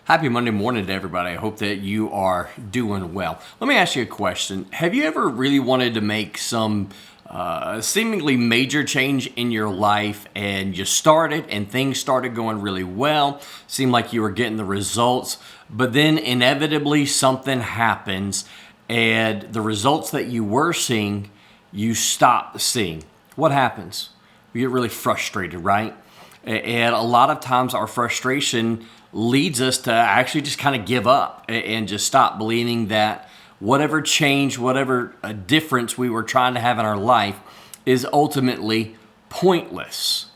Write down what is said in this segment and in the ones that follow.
Happy Monday morning to everybody. I hope that you are doing well. Let me ask you a question. Have you ever really wanted to make some seemingly major change in your life and you started and things started going really well? Seemed like you were getting the results, but then inevitably something happens and the results that you were seeing, you stop seeing. What happens? We get really frustrated, right? And a lot of times our frustration leads us to actually just kind of give up and just stop believing that whatever change, whatever difference we were trying to have in our life is ultimately pointless.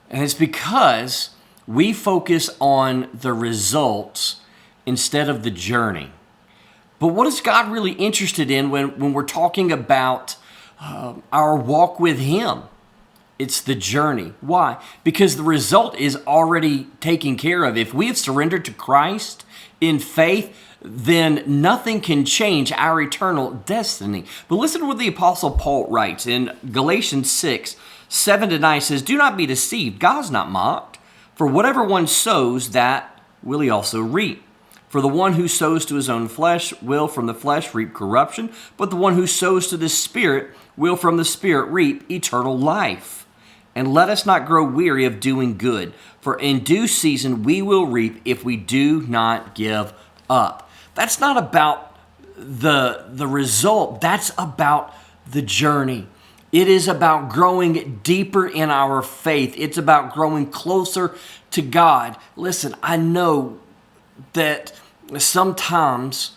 And it's because we focus on the results instead of the journey. But what is God really interested in when we're talking about our walk with Him? It's the journey. Why? Because the result is already taken care of. If we have surrendered to Christ in faith, then nothing can change our eternal destiny. But listen to what the Apostle Paul writes in Galatians 6, 7-9 says, "Do not be deceived. God's not mocked. For whatever one sows, that will he also reap. For the one who sows to his own flesh will from the flesh reap corruption, but the one who sows to the Spirit will from the Spirit reap eternal life. And let us not grow weary of doing good, for in due season we will reap if we do not give up." That's not about the result. That's about the journey. It is about growing deeper in our faith. It's about growing closer to God. Listen, I know that sometimes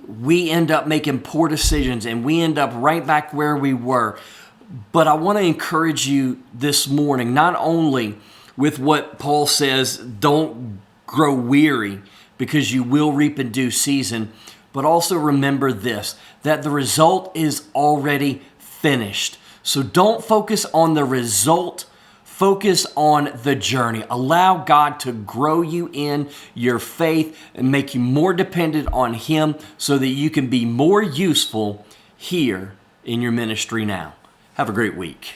we end up making poor decisions and we end up right back where we were. But I want to encourage you this morning, not only with what Paul says, don't grow weary because you will reap in due season, but also remember this, that the result is already finished. So don't focus on the result, focus on the journey. Allow God to grow you in your faith and make you more dependent on Him so that you can be more useful here in your ministry now. Have a great week.